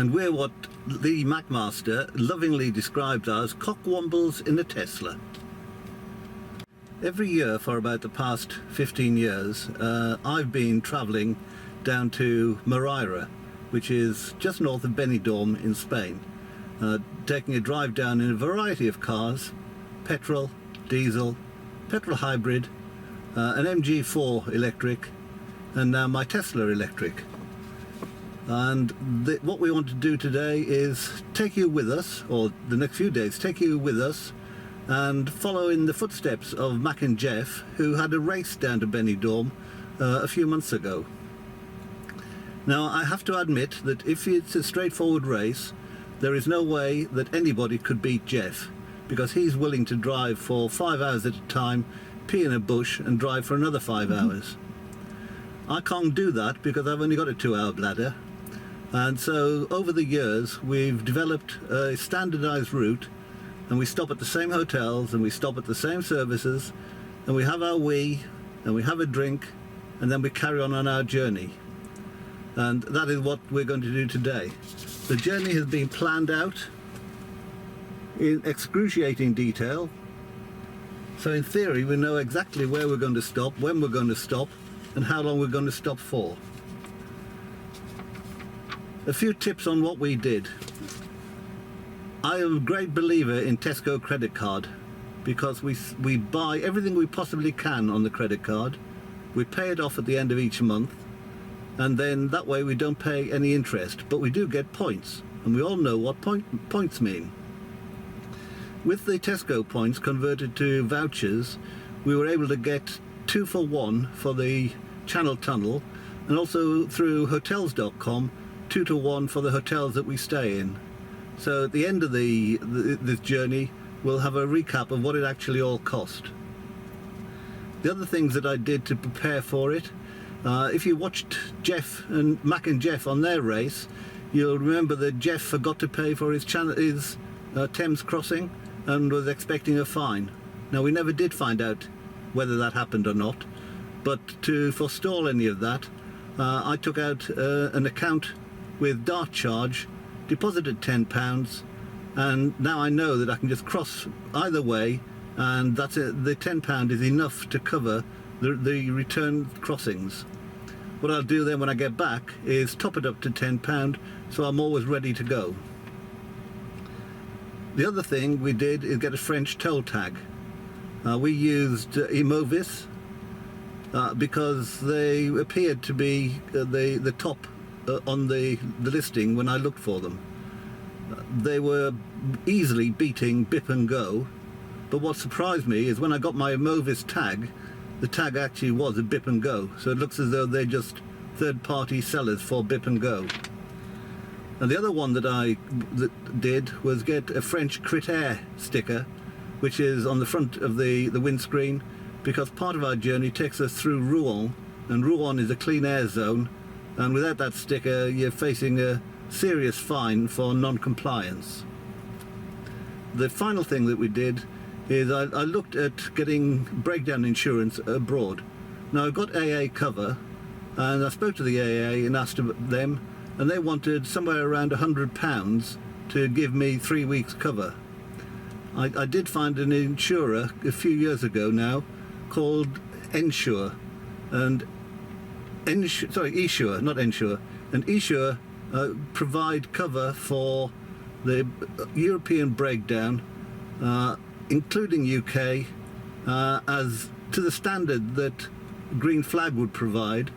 and we're what the Macmaster lovingly described as cockwombles in a Tesla. Every year for about the past 15 years, I've been travelling down to Madeira, which is just north of Benidorm in Spain, taking a drive down in a variety of cars: petrol, diesel, petrol hybrid, an MG4 electric, and now my Tesla electric. And what we want to do today is take you with us, or the next few days take you with us, and follow in the footsteps of Mac and Geoff, who had a race down to Benidorm a few months ago. Now, I have to admit that if it's a straightforward race, there is no way that anybody could beat Geoff, because he's willing to drive for 5 hours at a time, pee in a bush and drive for another 5 hours. I can't do that because I've only got a 2-hour bladder, and so over the years we've developed a standardized route, and we stop at the same hotels and we stop at the same services, and we have our wee and we have a drink, and then we carry on our journey. And that is what we're going to do today. The journey has been planned out in excruciating detail, so in theory we know exactly where we're going to stop, when we're going to stop, and how long we're going to stop for. A few tips on what we did. I am a great believer in Tesco credit card, because we buy everything we possibly can on the credit card, we pay it off at the end of each month, and then that way we don't pay any interest, but we do get points, and we all know what points mean. With the Tesco points converted to vouchers, we were able to get 2 for 1 for the Channel Tunnel, and also through hotels.com 2 to 1 for the hotels that we stay in. So at the end of this journey we'll have a recap of what it actually all cost. The other things that I did to prepare for it, if you watched Geoff and Mac and Geoff on their race, you'll remember that Geoff forgot to pay for his Thames crossing and was expecting a fine. Now, we never did find out whether that happened or not, but to forestall any of that, I took out an account with Dart Charge, deposited £10, and now I know that I can just cross either way, and that's it. The £10 is enough to cover the return crossings. What I'll do then when I get back is top it up to £10, so I'm always ready to go. The other thing we did is get a French toll tag. We used Emovis because they appeared to be the top on the listing when I looked for them. They were easily beating Bip and Go, but what surprised me is when I got my Emovis tag, the tag actually was a Bip and Go, so it looks as though they're just third-party sellers for Bip and Go. And the other one that I did was get a French Critter sticker, which is on the front of the windscreen, because part of our journey takes us through Rouen, and Rouen is a clean air zone, and without that sticker you're facing a serious fine for non-compliance. The final thing that we did is I looked at getting breakdown insurance abroad. Now, I've got AA cover, and I spoke to the AA and asked them, and they wanted somewhere around £100 to give me 3 weeks cover. I did find an insurer a few years ago now called Ensure, and Esure, not Ensure, and Esure provide cover for the European breakdown, including UK, as to the standard that Green Flag would provide.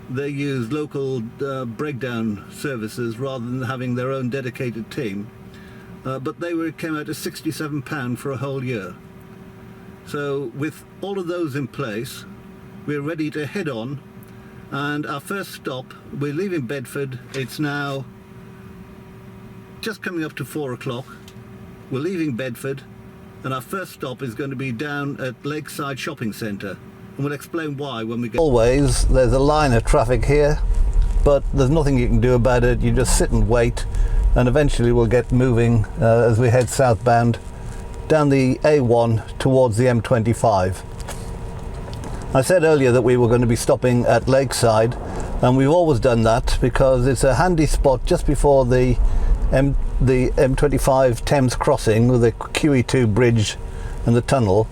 They use local breakdown services rather than having their own dedicated team, but they came out at £67 for a whole year. So with all of those in place, we're ready to head on, and our first stop, we're leaving Bedford. It's now just coming up to 4 o'clock. We're leaving Bedford, and our first stop is going to be down at Lakeside Shopping Centre, and we'll explain why when we get. Always there's a line of traffic here, but there's nothing you can do about it. You just sit and wait, and eventually we'll get moving as we head southbound down the A1 towards the M25. I said earlier that we were going to be stopping at Lakeside, and we've always done that because it's a handy spot just before the M25 Thames crossing with the QE2 bridge and the tunnel,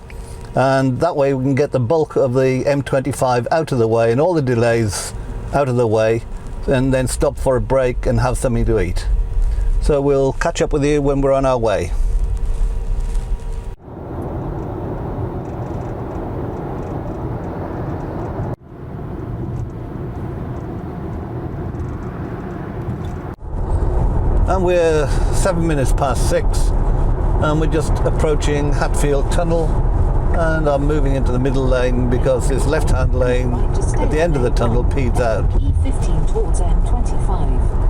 and that way we can get the bulk of the M25 out of the way and all the delays out of the way, and then stop for a break and have something to eat. So we'll catch up with you when we're on our way. And we're 7 minutes past 6, and we're just approaching Hatfield Tunnel, and I'm moving into the middle lane because this left-hand lane at the end of the tunnel peeds out. E15 towards M25.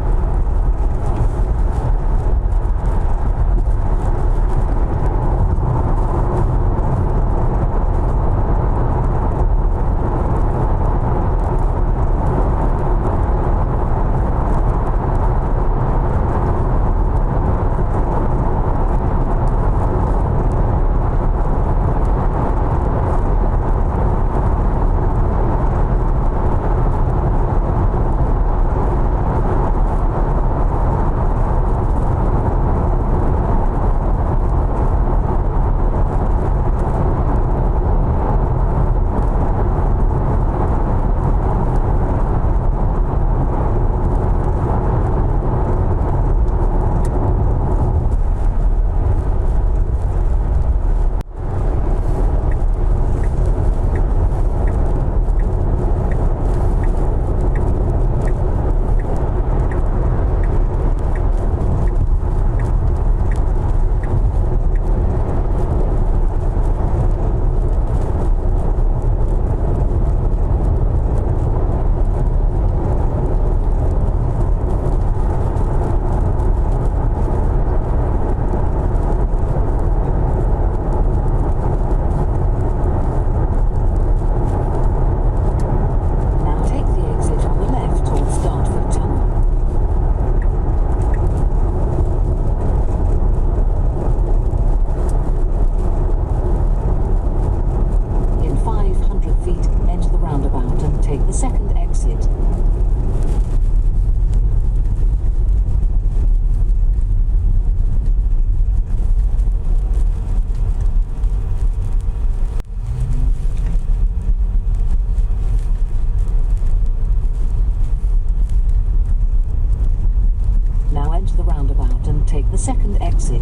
Take the second exit.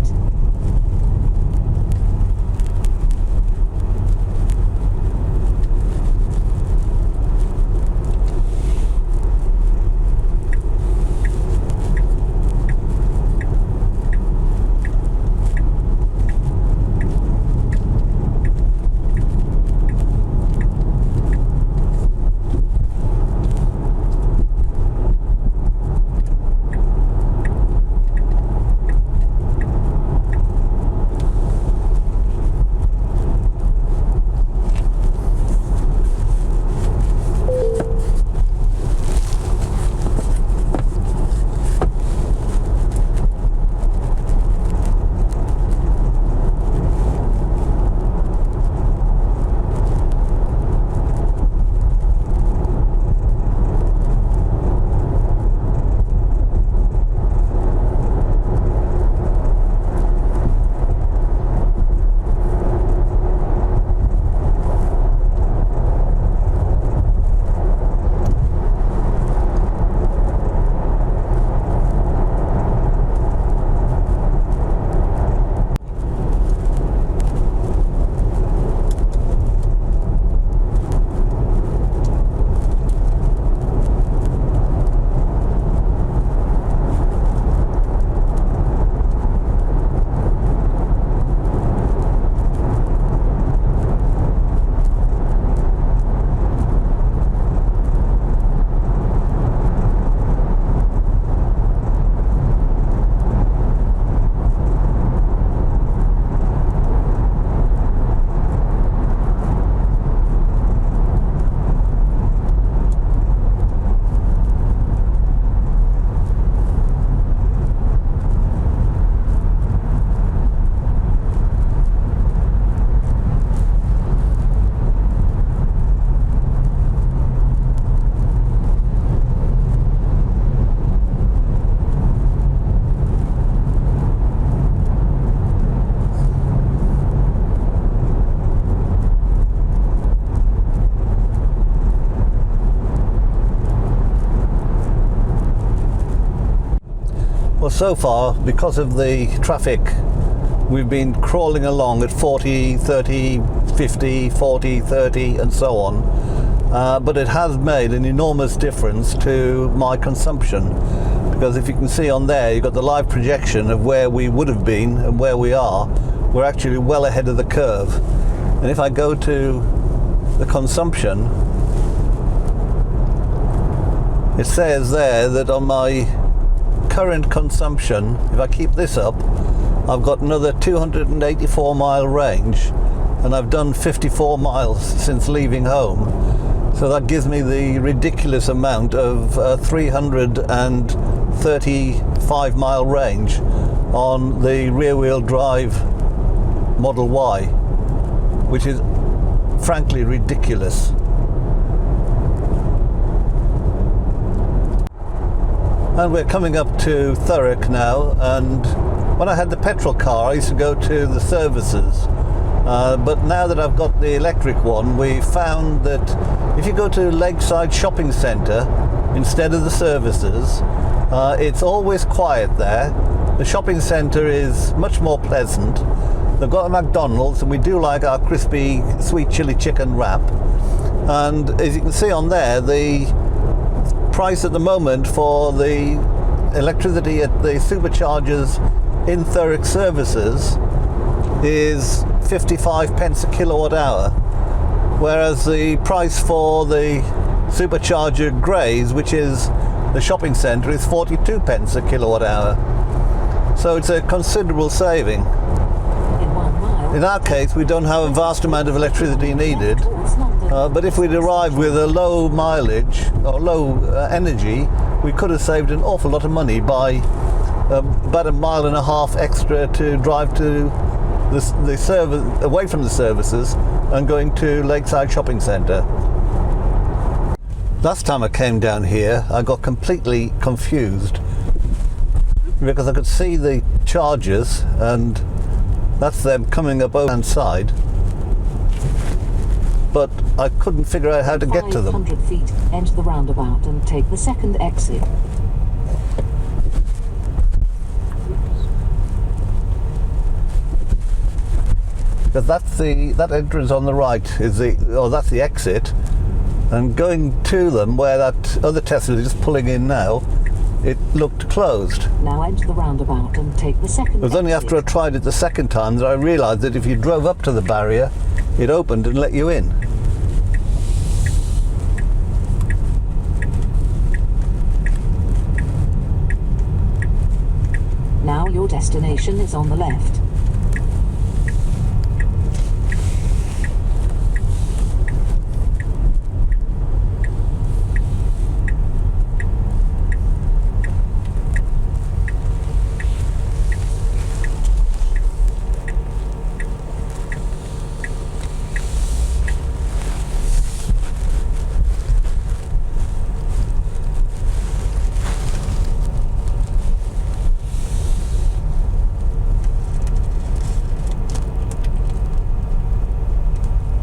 Well, so far, because of the traffic, we've been crawling along at 40, 30, 50, 40, 30 and so on. But it has made an enormous difference to my consumption, because if you can see on there, you've got the live projection of where we would have been and where we are. We're actually well ahead of the curve. And if I go to the consumption, it says there that on my current consumption, if I keep this up, I've got another 284 mile range, and I've done 54 miles since leaving home. So that gives me the ridiculous amount of 335 mile range on the rear wheel drive Model Y, which is frankly ridiculous. And we're coming up to Thurrock now, and when I had the petrol car I used to go to the services, but now that I've got the electric one, we found that if you go to Lakeside shopping centre instead of the services, it's always quiet there. The shopping centre is much more pleasant. They've got a McDonald's, and we do like our crispy sweet chili chicken wrap. And as you can see on there, the price at the moment for the electricity at the superchargers in Thurrock services is 55 pence a kilowatt hour, whereas the price for the supercharger Grays, which is the shopping centre, is 42 pence a kilowatt hour. So it's a considerable saving. In our case, we don't have a vast amount of electricity needed, but if we'd arrived with a low mileage or low energy, we could have saved an awful lot of money by about 1.5 miles extra to drive to the service, away from the services, and going to Lakeside Shopping Centre. Last time I came down here, I got completely confused because I could see the chargers, and that's them coming up over the side, but I couldn't figure out how to get to them. 500 feet, enter the roundabout and take the second exit. Because that entrance on the right is that's the exit, and going to them where that other Tesla is just pulling in now, it looked closed. Now enter the roundabout and take the second exit. It was only after I tried it the second time that I realised that if you drove up to the barrier, it opened and let you in. Now your destination is on the left.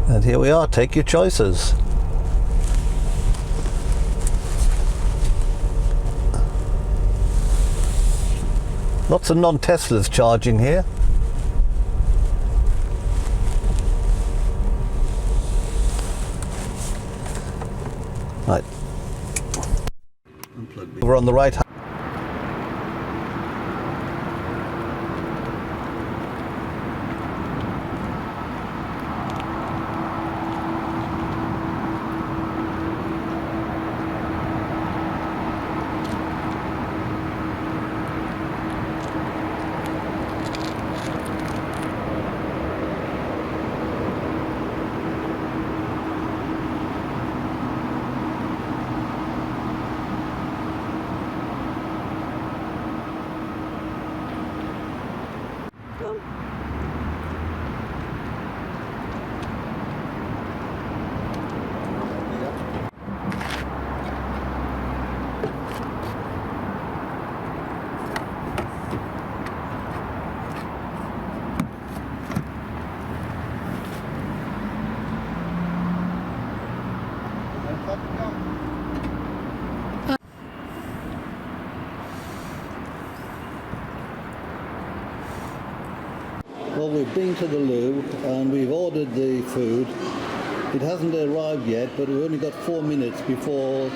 And here we are, take your choices. Lots of non-Teslas charging here. Right. Over on the right hand. Well, we've been to the loo and we've ordered the food. It hasn't arrived yet, but we've only got 4 minutes before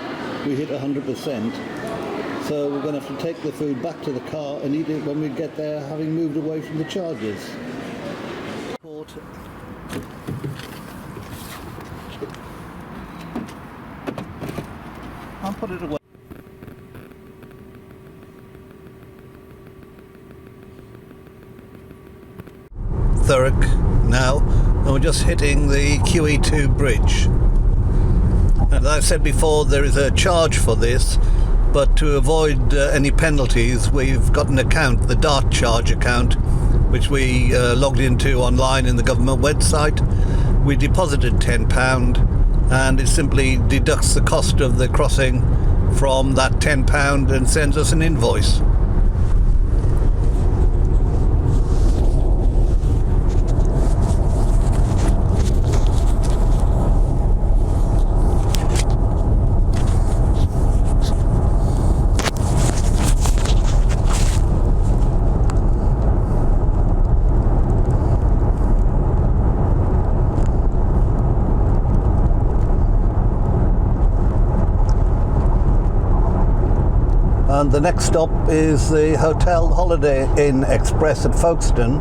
we hit 100%. So we're going to have to take the food back to the car and eat it when we get there, having moved away from the chargers. I'll put it away. Thurrock now, and we're just hitting the QE2 bridge. And as I've said before, there is a charge for this, but to avoid any penalties, we've got an account, the Dart Charge account, which we logged into online in the government website. We deposited £10, and it simply deducts the cost of the crossing from that £10 and sends us an invoice. And the next stop is the Hotel Holiday Inn Express at Folkestone,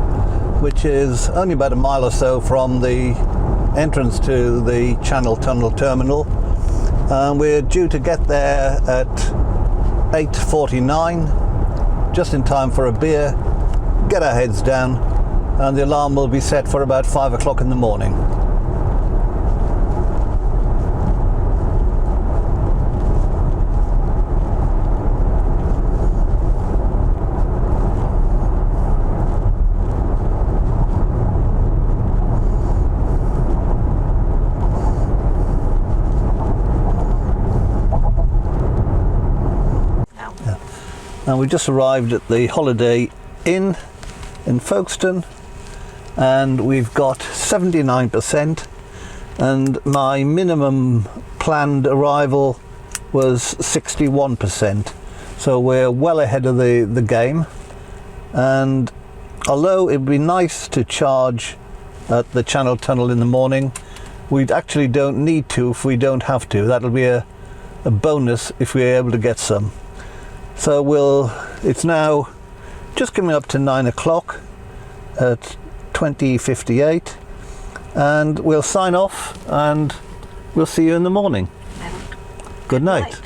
which is only about a mile or so from the entrance to the Tunnel terminal. And we're due to get there at 8:49, just in time for a beer, get our heads down, and the alarm will be set for about 5 o'clock in the morning. And we just arrived at the Holiday Inn in Folkestone, and we've got 79%, and my minimum planned arrival was 61%, so we're well ahead of the game. And although it'd be nice to charge at the Tunnel in the morning, we actually don't need to if we don't have to. That'll be a bonus if we're able to get some. So it's now just coming up to 9 o'clock at 20:58, and we'll sign off and we'll see you in the morning. Good night.